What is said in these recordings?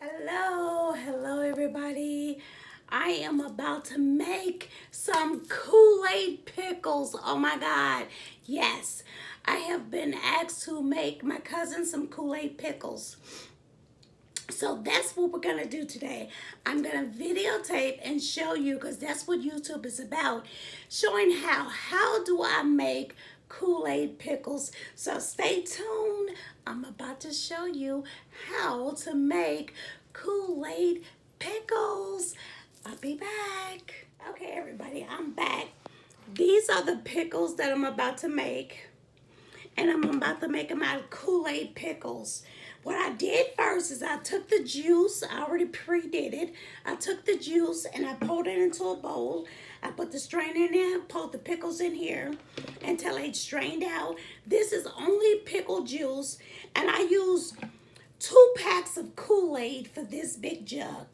Hello everybody. I am about to make some Kool-Aid pickles. Oh my God. Yes, I have been asked to make my cousin some Kool-Aid pickles. So that's what we're going to do today. I'm going to videotape and show you, because that's what YouTube is about, showing how do I make Kool-Aid pickles. So stay tuned. I'm about to show you how to make Kool-Aid pickles. I'll be back. Okay, everybody, I'm back. These are the pickles that I'm about to make. And I'm about to make them out of Kool-Aid pickles. What I did first is I took the juice. I already pre-did it. I took the juice and I poured it into a bowl. I put the strainer in there, poured the pickles in here until they strained out. This is only pickle juice, and I use 2 packs of Kool-Aid for this big jug.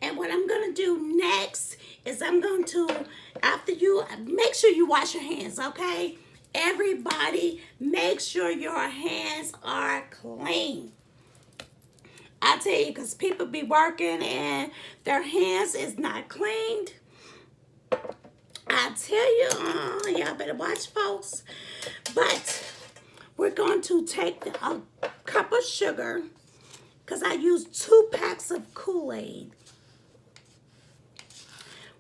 And what I'm going to do next is I'm going to, after you, make sure you wash your hands, okay? Everybody, make sure your hands are clean. I tell you, because people be working and their hands is not cleaned. I tell you, y'all better watch, folks. But we're going to take a cup of sugar, because I use 2 packs of Kool-Aid.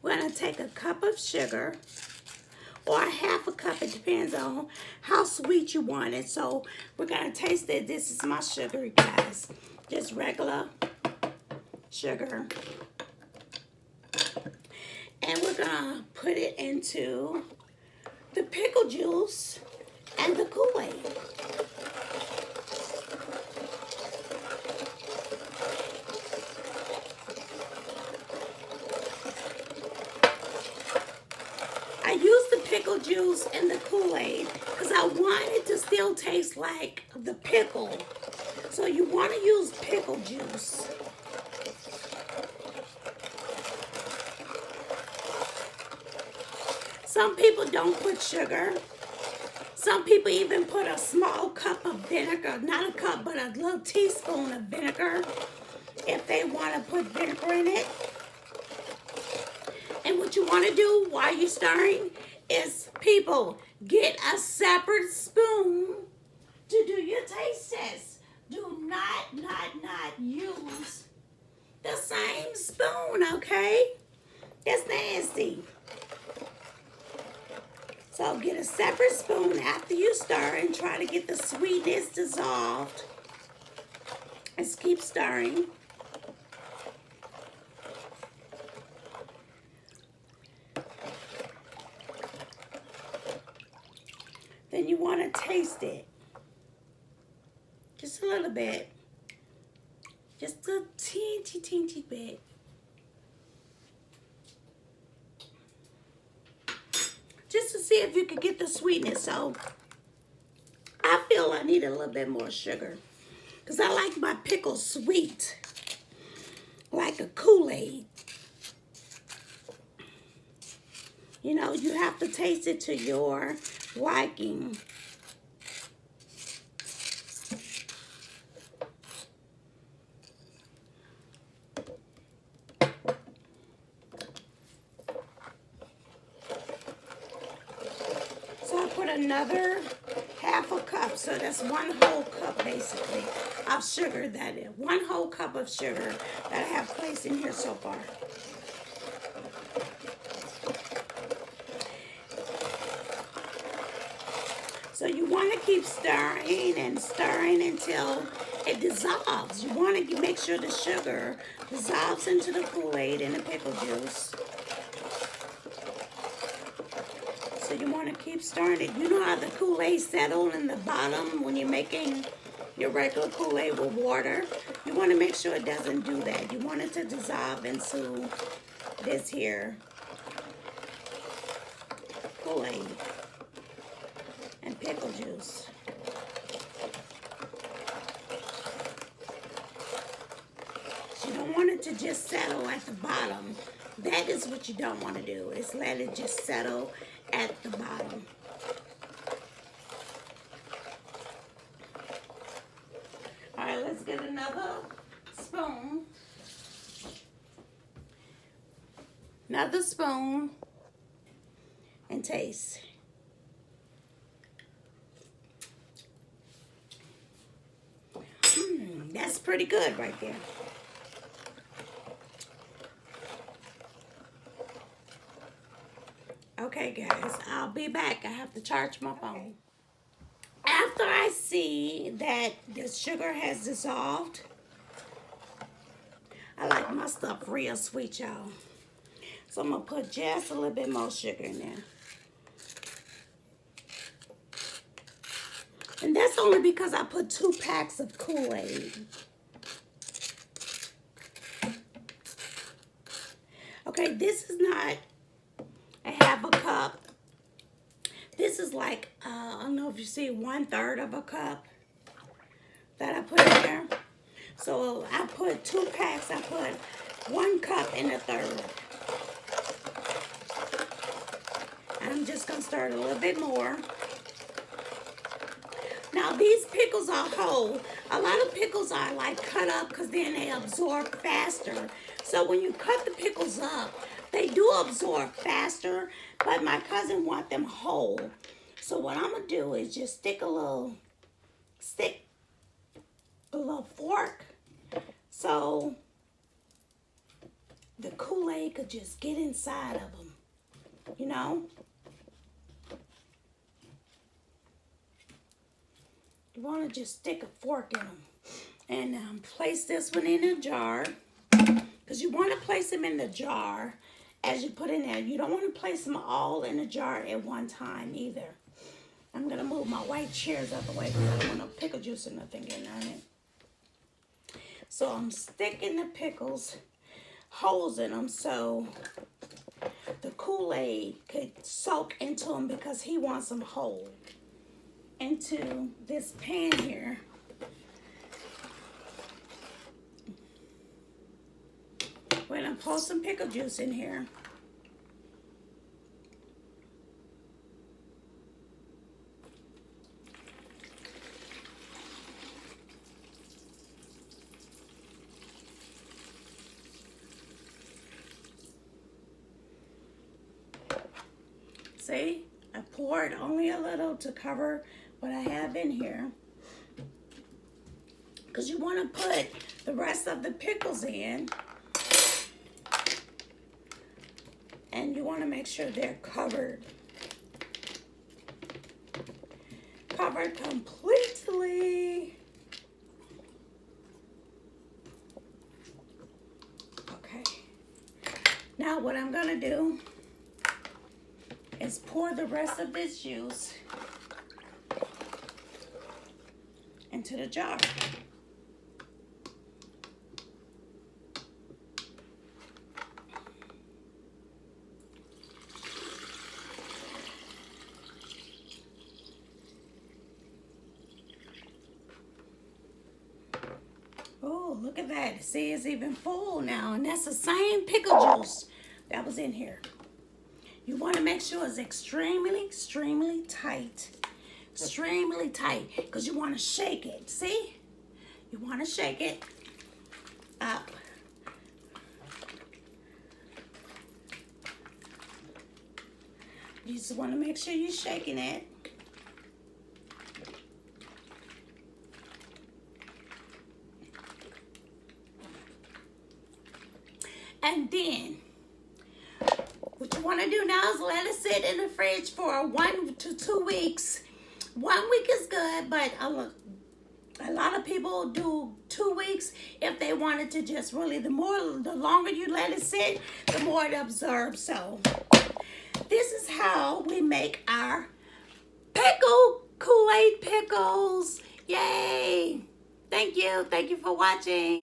We're going to take a cup of sugar, or half a cup. It depends on how sweet you want it. So we're going to taste it. This is my sugar, guys. Just regular sugar. And we're going to put it into the pickle juice and the Kool-Aid. I use the pickle juice and the Kool-Aid because I want it to still taste like the pickle. So you want to use pickle juice. Some people don't put sugar. Some people even put a small cup of vinegar, not a cup, but a little teaspoon of vinegar if they want to put vinegar in it. And what you want to do while you're stirring is, people, get a separate spoon to do your taste test. Do not use the same spoon, okay? It's nasty. So get a separate spoon after you stir and try to get the sweetness dissolved. Just keep stirring. Then you want to taste it. Just a little bit. Just a teensy bit. Just to see if you could get the sweetness. So I feel I need a little bit more sugar, because I like my pickles sweet, like a Kool-Aid. You know, you have to taste it to your liking. So I put another half a cup, so that's 1 whole cup basically of sugar. That is 1 whole cup of sugar that I have placed in here so far. So you want to keep stirring and stirring until it dissolves. You want to make sure the sugar dissolves into the Kool-Aid and the pickle juice. So you want to keep stirring it. You know how the Kool-Aid settle in the bottom when you're making your regular Kool-Aid with water? You want to make sure it doesn't do that. You want it to dissolve into this here Kool-Aid and pickle juice. So you don't want it to just settle at the bottom. That is what you don't want to do, is let it just settle at the bottom. All right, let's get another spoon. Another spoon. And taste. That's pretty good right there. Okay, guys, I'll be back. I have to charge my phone. After I see that the sugar has dissolved, I like my stuff real sweet, y'all. So I'm going to put just a little bit more sugar in there. And that's only because I put 2 packs of Kool-Aid. Okay, this is not a half a cup. This is like, I don't know if you see, 1/3 of a cup that I put in there. So I put 2 packs. I put 1 cup and 1/3. I'm just going to stir it a little bit more. Now, these pickles are whole. A lot of pickles are like cut up because then they absorb faster. So when you cut the pickles up, they do absorb faster, but my cousin wants them whole. So what I'm going to do is just stick a little fork so the Kool-Aid could just get inside of them, you know? You want to just stick a fork in them. And place this one in a jar. Because you want to place them in the jar as you put in there. You don't want to place them all in a jar at one time either. I'm going to move my white chairs out the way because I don't want no pickle juice or nothing getting on it. So I'm sticking the pickles, holes in them so the Kool-Aid could soak into them because he wants them whole. Into this pan here. We're going to pour some pickle juice in here. See, I poured only a little to cover what I have in here. Because you want to put the rest of the pickles in. And you want to make sure they're covered. Covered completely. Okay. Now what I'm going to do is pour the rest of this juice into the jar. Oh, look at that. See, it's even full now. And that's the same pickle juice that was in here. You want to make sure it's extremely tight. Extremely tight. Because you want to shake it. See? You want to shake it up. You just want to make sure you're shaking it. And then, what you want to do now is let it sit in the fridge for 1 to 2 weeks. 1 week is good, but a lot of people do 2 weeks if they wanted to just really, the longer you let it sit, the more it absorbs. So, this is how we make our Kool-Aid pickles. Yay! Thank you for watching.